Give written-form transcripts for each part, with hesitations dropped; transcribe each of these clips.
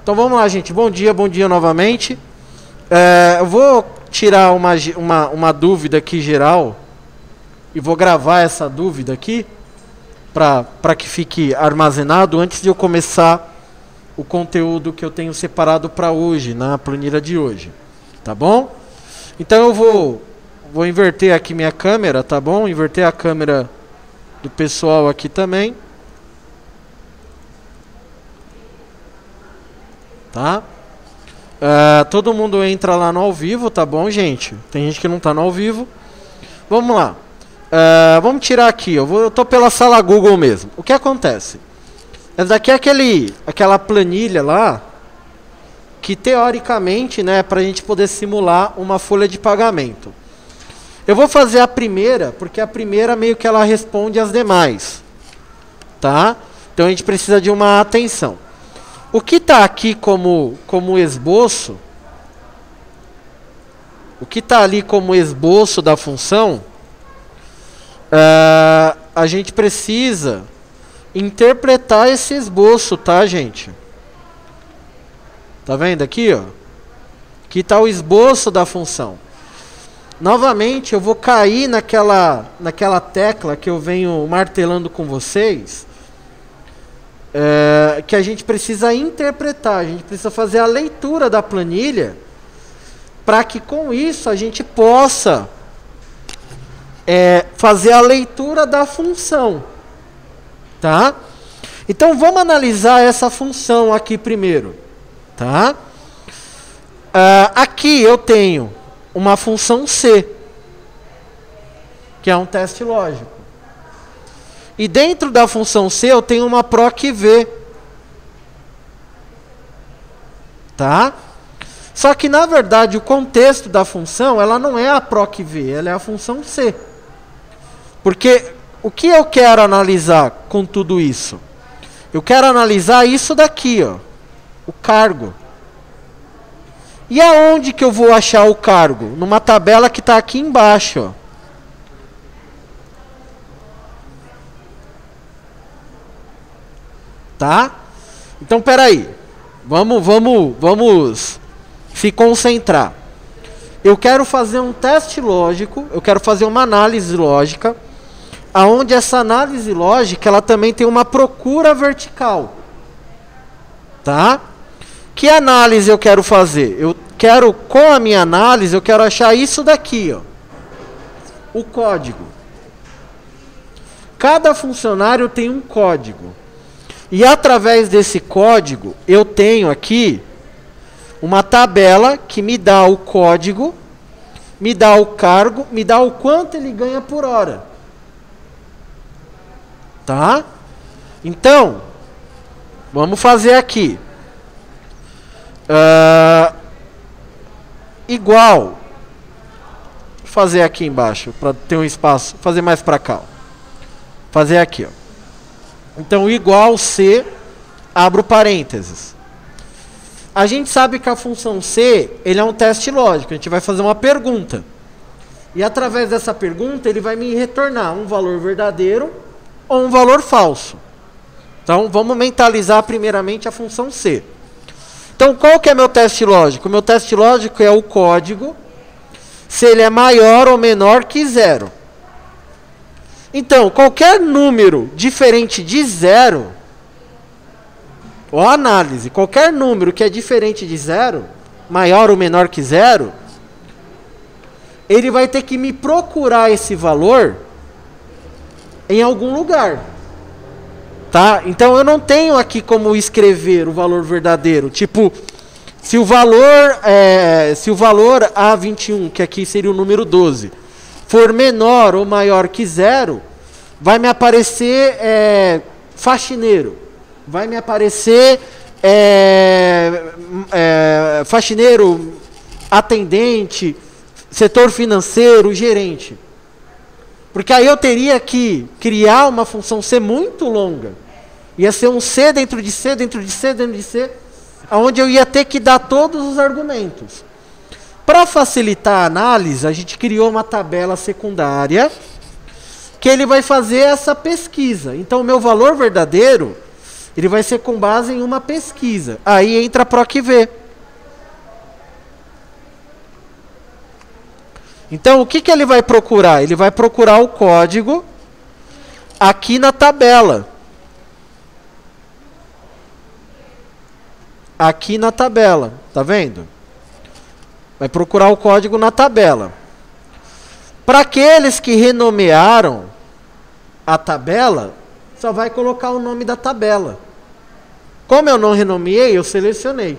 Então vamos lá, gente. Bom dia novamente. Eu vou tirar uma dúvida aqui geral e vou gravar essa dúvida aqui para que fique armazenado antes de eu começar o conteúdo que eu tenho separado para hoje, na planilha de hoje. Tá bom? Então eu vou inverter aqui minha câmera, tá bom? Inverter a câmera do pessoal aqui também. Tá? Todo mundo entra lá no ao vivo, tá bom, gente? Tem gente que não tá no ao vivo. Vamos lá. Vamos tirar aqui. Eu tô pela sala Google mesmo. O que acontece? Essa daqui é aquela planilha lá que teoricamente, né, pra gente poder simular uma folha de pagamento. Eu vou fazer a primeira, porque a primeira meio que ela responde às demais. Tá? Então a gente precisa de uma atenção. O que está aqui como esboço, o que está ali como esboço da função, a gente precisa interpretar esse esboço, tá, gente? Tá vendo aqui, ó? Aqui está o esboço da função. Novamente, eu vou cair naquela tecla que eu venho martelando com vocês, que a gente precisa interpretar, a gente precisa fazer a leitura da planilha para que com isso a gente possa fazer a leitura da função, tá? Então vamos analisar essa função aqui primeiro, tá? Aqui eu tenho uma função C, que é um teste lógico. E dentro da função C eu tenho uma proc V. Tá? Só que na verdade o contexto da função, ela não é a proc V, ela é a função C. Porque o que eu quero analisar com tudo isso? Eu quero analisar isso daqui, ó, o cargo. E aonde que eu vou achar o cargo? Numa tabela que está aqui embaixo, ó. Tá? Então, peraí. Vamos se concentrar. Eu quero fazer um teste lógico, eu quero fazer uma análise lógica, aonde essa análise lógica, ela também tem uma procura vertical. Tá? Que análise eu quero fazer? Com a minha análise, eu quero achar isso daqui, ó. O código. Cada funcionário tem um código. E através desse código, eu tenho aqui uma tabela que me dá o código, me dá o cargo, me dá o quanto ele ganha por hora. Tá? Então, vamos fazer aqui. Igual. Vou fazer aqui embaixo, para ter um espaço. Fazer mais para cá. Ó. Fazer aqui, ó. Então, igual C, abro parênteses. A gente sabe que a função C, ele é um teste lógico. A gente vai fazer uma pergunta. E através dessa pergunta, ele vai me retornar um valor verdadeiro ou um valor falso. Então, vamos mentalizar primeiramente a função C. Então, qual que é meu teste lógico? O meu teste lógico é o código, se ele é maior ou menor que 0. Então, qualquer número diferente de 0, ou análise, qualquer número que é diferente de 0, maior ou menor que 0, ele vai ter que me procurar esse valor em algum lugar. Tá? Então, eu não tenho aqui como escrever o valor verdadeiro. Tipo, se o valor A21, que aqui seria o número 12, for menor ou maior que 0, vai me aparecer faxineiro. Vai me aparecer faxineiro, atendente, setor financeiro, gerente. Porque aí eu teria que criar uma função C muito longa. Ia ser um C dentro de C, dentro de C, dentro de C, onde eu ia ter que dar todos os argumentos. Para facilitar a análise, a gente criou uma tabela secundária que ele vai fazer essa pesquisa. Então, o meu valor verdadeiro, Ele vai ser com base em uma pesquisa. Aí entra a PROC-V. Então, o que, que ele vai procurar? Ele vai procurar o código aqui na tabela. Aqui na tabela, tá vendo? Vai procurar o código na tabela. Para aqueles que renomearam a tabela, só vai colocar o nome da tabela. Como eu não renomeei, eu selecionei.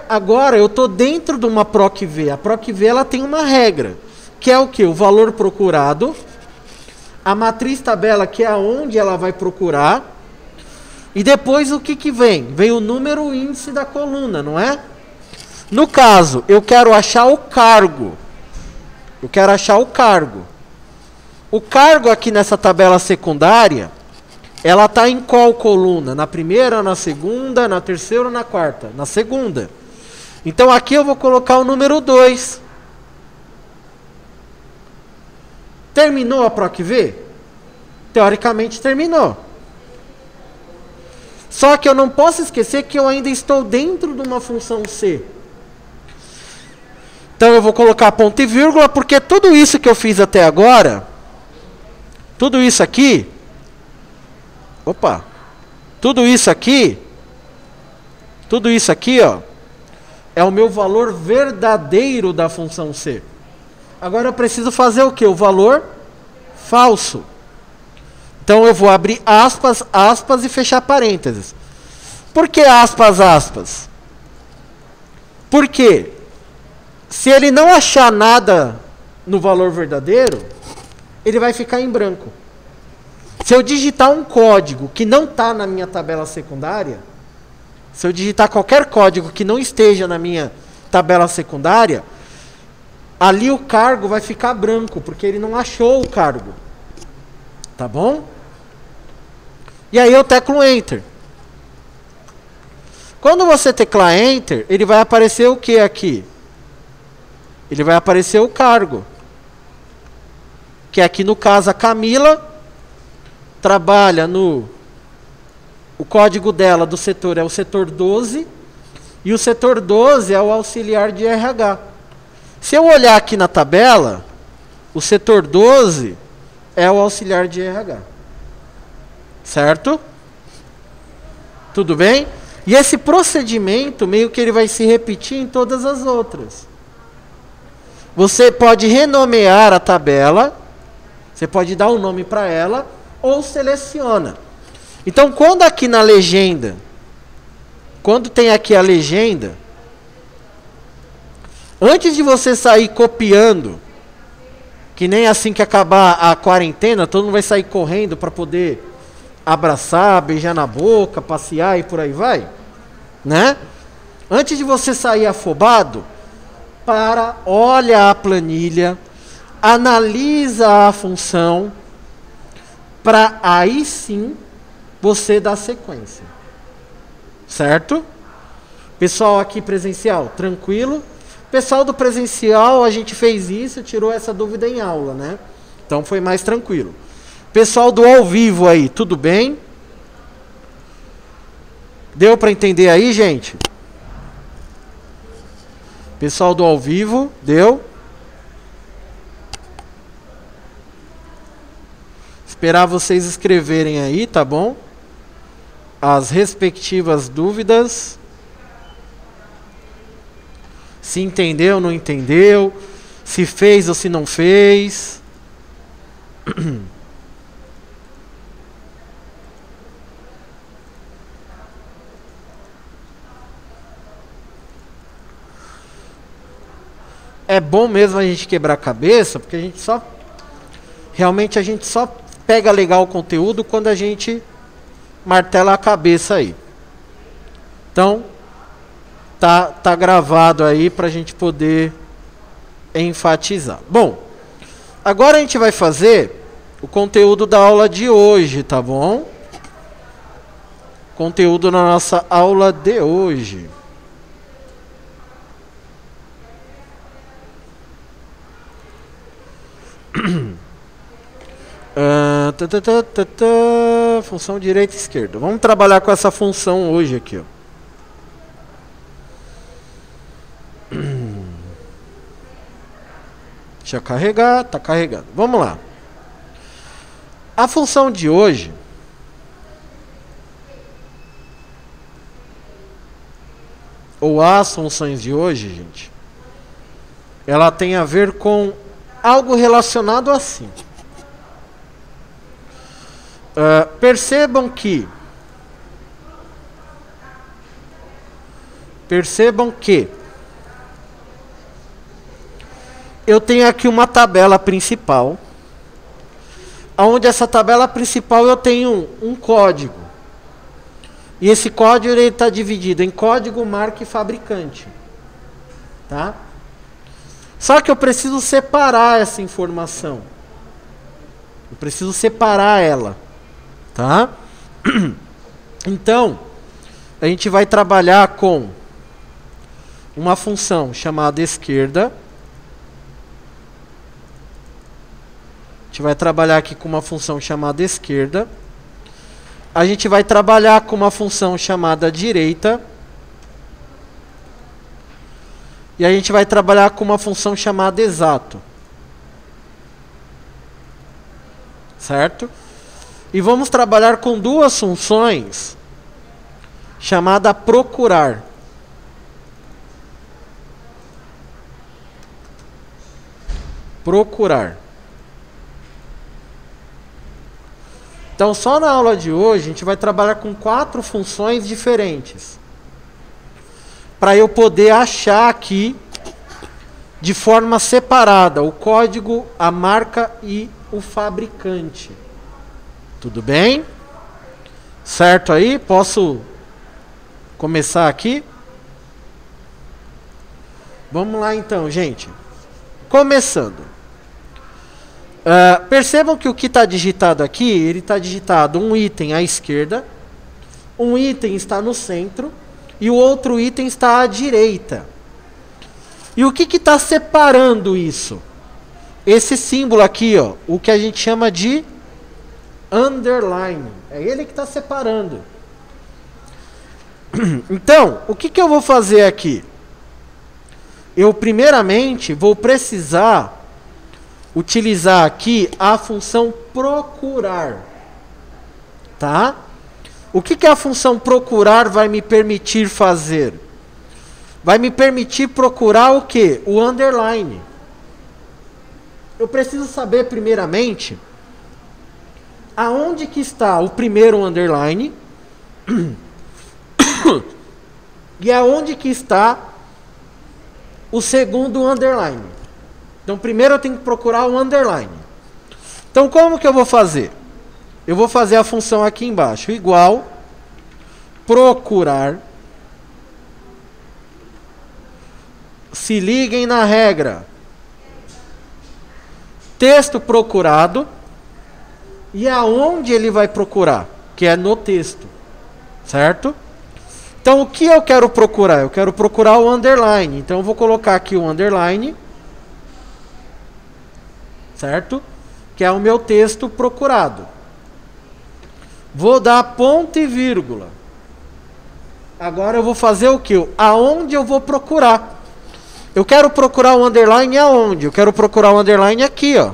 Agora eu estou dentro de uma PROC-V. A PROC-V ela tem uma regra, que é o que? O valor procurado, a matriz tabela, que é aonde ela vai procurar, e depois o que, que vem? Vem o número, o índice da coluna, não é? No caso, eu quero achar o cargo. Eu quero achar o cargo. O cargo aqui nessa tabela secundária, ela está em qual coluna? Na primeira, na segunda, na terceira ou na quarta? Na segunda. Então aqui eu vou colocar o número 2. Terminou a PROC-V? Teoricamente terminou. Só que eu não posso esquecer que eu ainda estou dentro de uma função C. Então eu vou colocar ponto e vírgula, porque tudo isso que eu fiz até agora, tudo isso aqui, tudo isso aqui, ó, é o meu valor verdadeiro da função C. Agora eu preciso fazer o quê? O valor falso. Então eu vou abrir aspas, aspas e fechar parênteses. Por que aspas, aspas? Porque se ele não achar nada no valor verdadeiro, ele vai ficar em branco. Se eu digitar um código que não está na minha tabela secundária, se eu digitar qualquer código que não esteja na minha tabela secundária, ali o cargo vai ficar branco, porque ele não achou o cargo. Tá bom? E aí eu teclo Enter. Quando você teclar Enter, ele vai aparecer o que aqui? Ele vai aparecer o cargo. Que aqui no caso a Camila trabalha no... O código dela do setor é o setor 12. E o setor 12 é o auxiliar de RH. Se eu olhar aqui na tabela, o setor 12 é o auxiliar de RH. Certo? Tudo bem? E esse procedimento meio que ele vai se repetir em todas as outras. Você pode renomear a tabela, você pode dar um nome para ela, ou seleciona. Então, quando aqui na legenda, quando tem aqui a legenda, antes de você sair copiando, que nem assim que acabar a quarentena, todo mundo vai sair correndo para poder abraçar, beijar na boca, passear e por aí vai, né? Antes de você sair afobado, olha a planilha, analisa a função, para aí sim você dar sequência. Certo? Pessoal aqui presencial, tranquilo? Pessoal do presencial, a gente fez isso, tirou essa dúvida em aula, né? Então foi mais tranquilo. Pessoal do ao vivo aí, tudo bem? Deu para entender aí, gente? Pessoal do ao vivo, deu? Esperar vocês escreverem aí, tá bom? As respectivas dúvidas. Se entendeu ou não entendeu. Se fez ou se não fez. É bom mesmo a gente quebrar a cabeça, porque a gente só... Realmente a gente só pega legal o conteúdo quando a gente martela a cabeça aí. Então, tá gravado aí pra gente poder enfatizar. Bom, agora a gente vai fazer o conteúdo da aula de hoje, tá bom? Conteúdo na nossa aula de hoje. função direita e esquerda. Vamos trabalhar com essa função hoje aqui, ó. Deixa eu carregar, tá carregando. Vamos lá. A função de hoje ou as funções de hoje, gente, ela tem a ver com algo relacionado assim. Percebam que eu tenho aqui uma tabela principal, onde essa tabela principal eu tenho um código. E esse código está dividido em código, marca e fabricante. Tá? Só que eu preciso separar essa informação. Eu preciso separar ela. Tá? Então, a gente vai trabalhar com uma função chamada esquerda. A gente vai trabalhar aqui com uma função chamada esquerda. A gente vai trabalhar com uma função chamada direita. E a gente vai trabalhar com uma função chamada exato. Certo? E vamos trabalhar com duas funções chamada procurar. Procurar. Então, só na aula de hoje, a gente vai trabalhar com 4 funções diferentes. Para eu poder achar aqui, de forma separada, o código, a marca e o fabricante. Tudo bem? Certo aí? Posso começar aqui? Vamos lá então, gente. Começando. Percebam que o que está digitado aqui, ele está digitado um item à esquerda, um item está no centro e o outro item está à direita. E o que está separando isso? Esse símbolo aqui, ó, o que a gente chama de underline. É ele que está separando. Então, o que eu vou fazer aqui? Eu primeiramente vou precisar utilizar aqui a função procurar. Tá? O que a função procurar vai me permitir fazer? Vai me permitir procurar o quê? O underline. Eu preciso saber primeiramente aonde que está o primeiro underline e aonde que está o segundo underline. Então, primeiro eu tenho que procurar o underline. Então, como que eu vou fazer? Eu vou fazer a função aqui embaixo, igual procurar. Se liguem na regra. Texto procurado. E aonde ele vai procurar? Que é no texto. Certo? Então, o que eu quero procurar? Eu quero procurar o underline. Então, eu vou colocar aqui o underline. Certo? Que é o meu texto procurado. Vou dar ponto e vírgula. Agora eu vou fazer o quê? Aonde eu vou procurar? Eu quero procurar o underline aonde? Eu quero procurar o underline aqui, ó.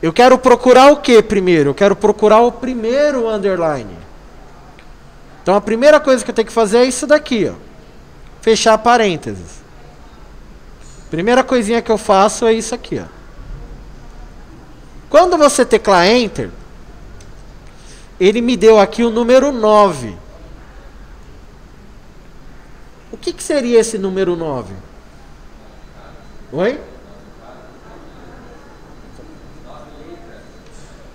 Eu quero procurar o que primeiro? Eu quero procurar o primeiro underline. Então a primeira coisa que eu tenho que fazer é isso daqui, ó. Fechar parênteses. Primeira coisinha que eu faço é isso aqui, ó. Quando você teclar Enter, ele me deu aqui o número 9. O que seria esse número 9? Oi?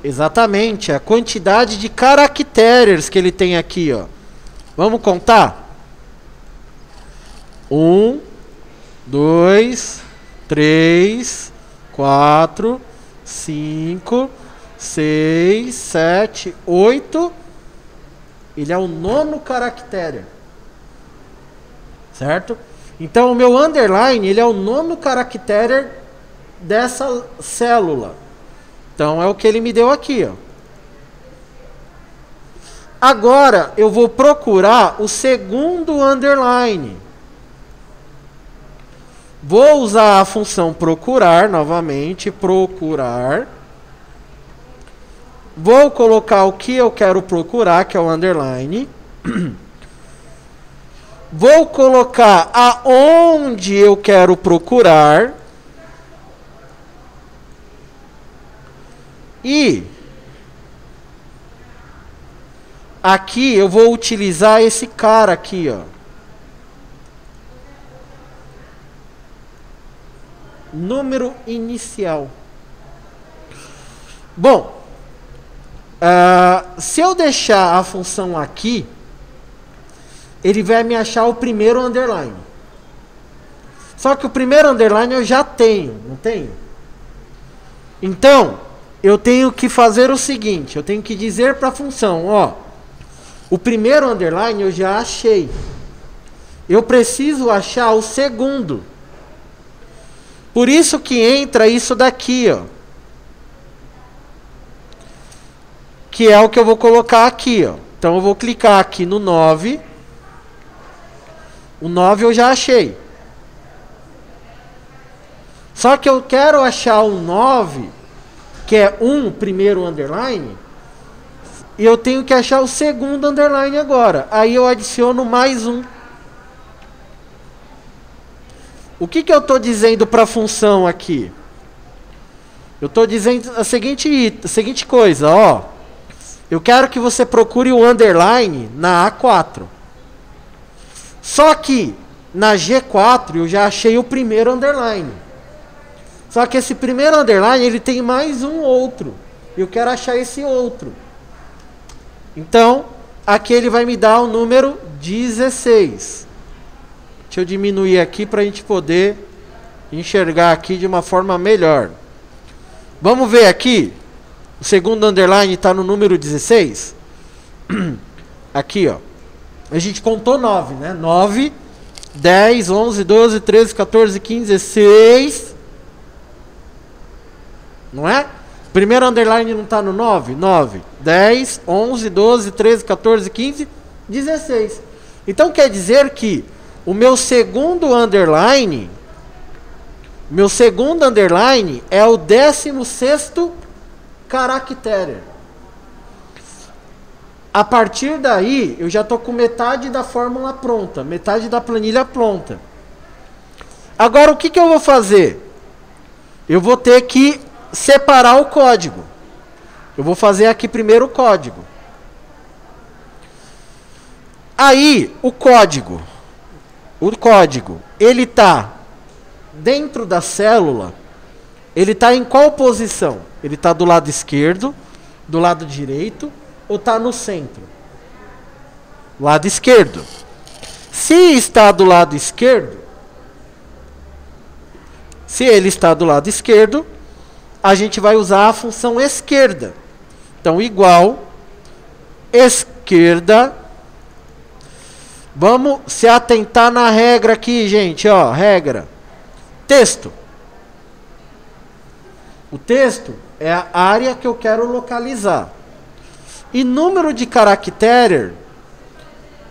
Exatamente, a quantidade de caracteres que ele tem aqui, ó. Vamos contar? 1, 2, 3, 4, 5, 6, 7, 8. Ele é o 9º caractere. Certo? Então o meu underline, ele é o 9º caractere dessa célula. Então é o que ele me deu aqui, ó. Agora eu vou procurar o segundo underline. Vou usar a função procurar novamente, procurar. Vou colocar o que eu quero procurar, que é o underline. Vou colocar aonde eu quero procurar. E aqui eu vou utilizar esse cara aqui, ó. Número inicial. Bom, se eu deixar a função aqui, ele vai me achar o primeiro underline. Só que o primeiro underline eu já tenho, não tenho? Então, eu tenho que fazer o seguinte, eu tenho que dizer para a função, ó, o primeiro underline eu já achei. Eu preciso achar o segundo. Por isso que entra isso daqui, ó. Que é o que eu vou colocar aqui, ó. Então eu vou clicar aqui no 9. O 9 eu já achei. Só que eu quero achar o 9, que é um primeiro underline, e eu tenho que achar o segundo underline agora. Aí eu adiciono mais um. O que eu estou dizendo para a função aqui? Eu estou dizendo a seguinte coisa, ó. Eu quero que você procure o underline na A4. Só que na G4 eu já achei o primeiro underline. Só que esse primeiro underline ele tem mais um outro. Eu quero achar esse outro. Então, aqui ele vai me dar o número 16. Deixa eu diminuir aqui para a gente poder enxergar aqui de uma forma melhor. Vamos ver aqui. O segundo underline está no número 16. Aqui, ó. A gente contou 9, né? 9, 10, 11, 12, 13, 14, 15, 16. Não é? Primeiro underline não está no 9? 9, 10, 11, 12, 13, 14, 15, 16. Então quer dizer que o meu segundo underline é o 16º caractere. A partir daí, eu já estou com metade da fórmula pronta, metade da planilha pronta. Agora, o que eu vou fazer? Eu vou ter que separar o código. Eu vou fazer aqui primeiro o código. Aí, o código, ele está dentro da célula, ele está em qual posição? Ele está do lado esquerdo, do lado direito, ou está no centro? Lado esquerdo. Se está do lado esquerdo, se ele está do lado esquerdo, a gente vai usar a função esquerda. Então, igual, esquerda. Vamos se atentar na regra aqui, gente, ó, regra. Texto. O texto é a área que eu quero localizar. E número de caractere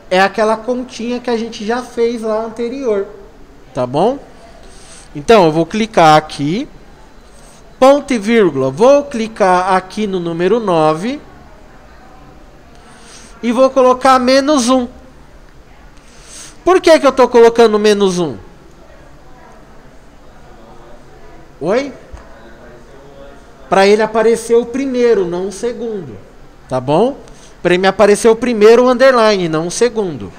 é aquela continha que a gente já fez lá anterior. Tá bom? Então, eu vou clicar aqui. Ponto e vírgula. Vou clicar aqui no número 9. E vou colocar -1. Por que eu estou colocando -1? Oi? Para ele aparecer o primeiro, não o segundo. Tá bom? Para ele me aparecer o primeiro underline, não o segundo.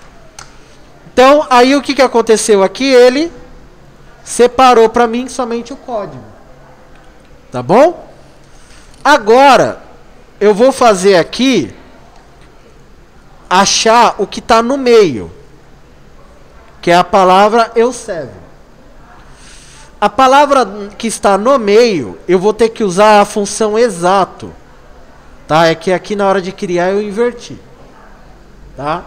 Então, aí o que aconteceu aqui? Ele separou para mim somente o código. Tá bom? Agora, eu vou fazer aqui, achar o que está no meio, que é a palavra Eusébio. A palavra que está no meio, eu vou ter que usar a função exato. Tá? É que aqui na hora de criar eu inverti. Tá?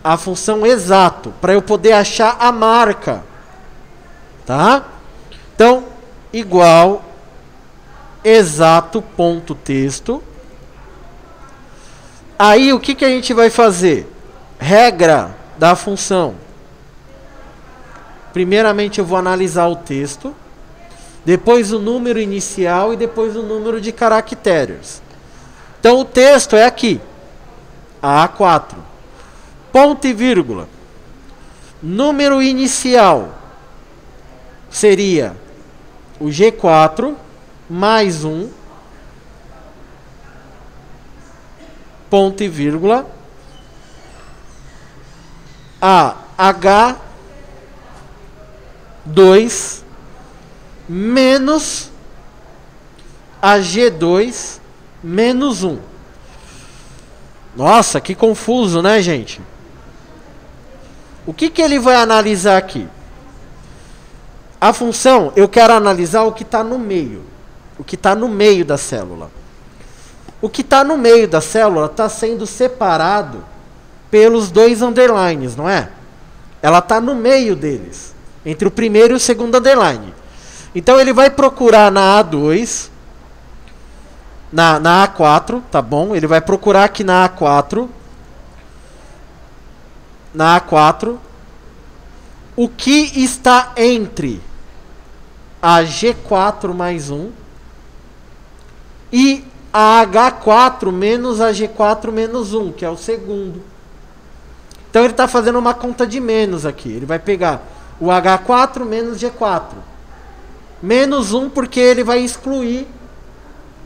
A função exato, para eu poder achar a marca. Tá? Então, igual exato ponto texto. Aí o que a gente vai fazer? Regra da função. Primeiramente eu vou analisar o texto, depois o número inicial e depois o número de caracteres. Então o texto é aqui, A4, ponto e vírgula. Número inicial seria o G4 mais 1, ponto e vírgula, a H2 menos a G2 menos 1. Nossa, que confuso, né, gente? O que ele vai analisar aqui? A função, eu quero analisar o que está no meio. O que está no meio da célula. O que está no meio da célula está sendo separado pelos dois underlines, não é? Ela está no meio deles, entre o primeiro e o segundo underline. Então ele vai procurar na A2, na A4, tá bom? Ele vai procurar aqui na A4, o que está entre a G4 mais 1 e a H4 menos a G4 menos 1, que é o segundo. Então ele está fazendo uma conta de menos aqui. Ele vai pegar o H4 menos G4. Menos 1 porque ele vai excluir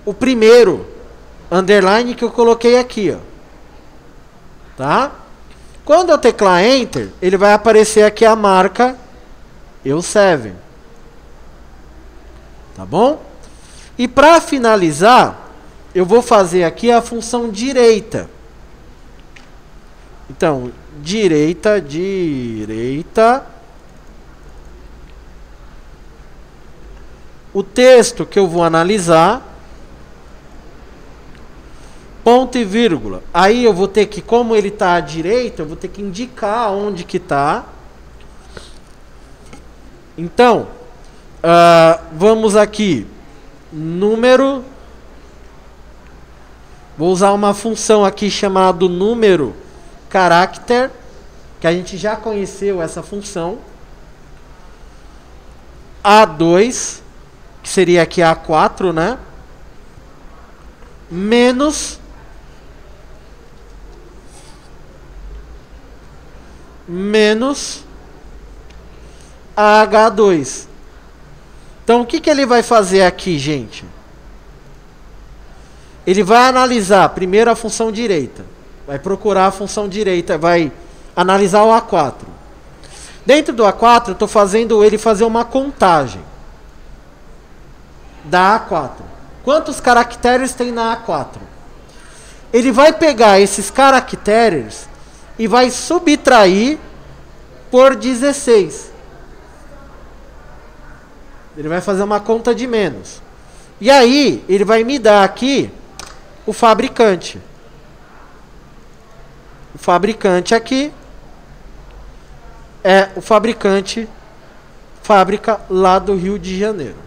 o primeiro underline que eu coloquei aqui, ó. Tá? Quando eu teclar Enter, ele vai aparecer aqui a marca EU7. Tá bom? E para finalizar, eu vou fazer aqui a função direita. Então, direita. O texto que eu vou analisar, ponto e vírgula. Aí eu vou ter que, como ele está à direita, eu vou ter que indicar onde que está. Então, vamos aqui, número. Vou usar uma função aqui chamada número character, que a gente já conheceu essa função. A2, que seria aqui A4, né? Menos a H2. Então, o que ele vai fazer aqui, gente? Ele vai analisar primeiro a função direita. Vai procurar a função direita, vai analisar o A4. Dentro do A4, eu estou fazendo ele fazer uma contagem da A4. Quantos caracteres tem na A4? Ele vai pegar esses caracteres e vai subtrair por 16. Ele vai fazer uma conta de menos. E aí, ele vai me dar aqui o fabricante. O fabricante aqui é o fabricante, fábrica lá do Rio de Janeiro.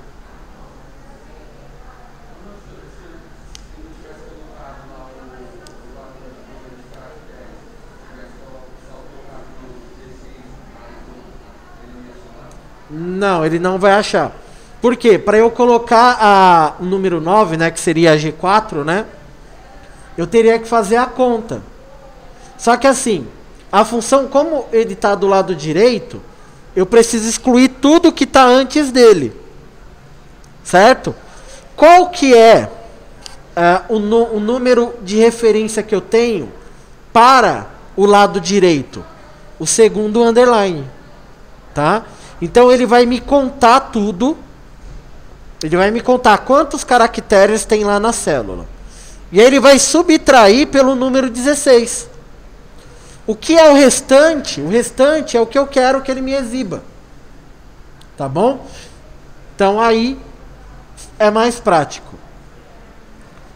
Não, ele não vai achar. Por quê? Para eu colocar o número 9, né, que seria a G4, né, eu teria que fazer a conta. Só que assim, a função, como ele está do lado direito, eu preciso excluir tudo que está antes dele. Certo? Qual que é o número de referência que eu tenho para o lado direito? O segundo underline. Tá? Então ele vai me contar tudo. Ele vai me contar quantos caracteres tem lá na célula. E aí ele vai subtrair pelo número 16. O que é o restante? O restante é o que eu quero que ele me exiba. Tá bom? Então aí é mais prático.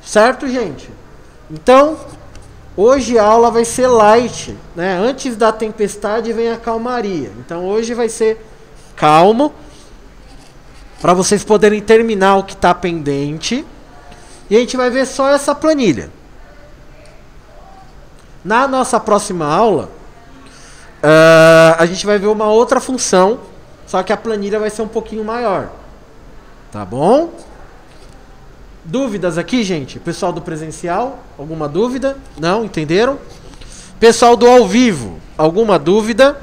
Certo, gente? Então, hoje a aula vai ser light, né? Antes da tempestade vem a calmaria. Então hoje vai ser calmo. para vocês poderem terminar o que está pendente. E a gente vai ver só essa planilha. Na nossa próxima aula, a gente vai ver uma outra função, só que a planilha vai ser um pouquinho maior. Tá bom? Dúvidas aqui, gente? Pessoal do presencial, alguma dúvida? Não? Entenderam? Pessoal do ao vivo, alguma dúvida?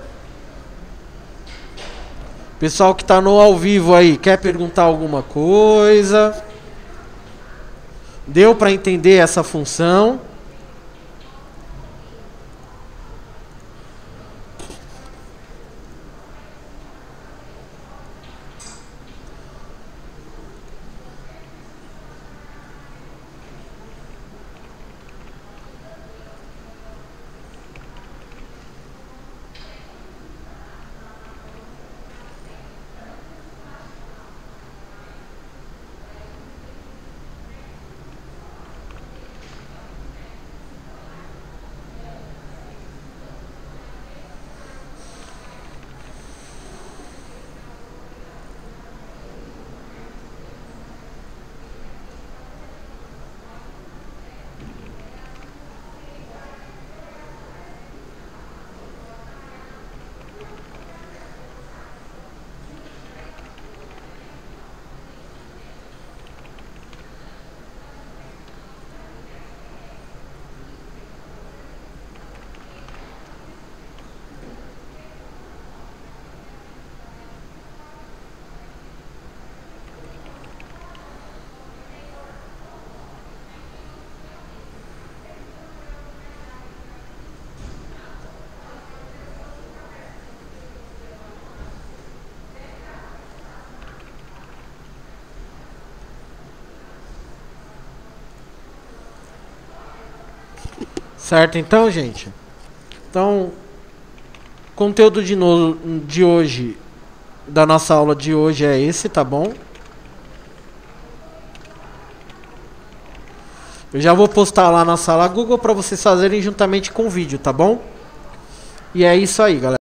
Pessoal que está no ao vivo aí, quer perguntar alguma coisa? Deu para entender essa função? Certo, então, gente? Então, conteúdo de hoje, da nossa aula de hoje é esse, tá bom? Eu já vou postar lá na sala Google para vocês fazerem juntamente com o vídeo, tá bom? E é isso aí, galera.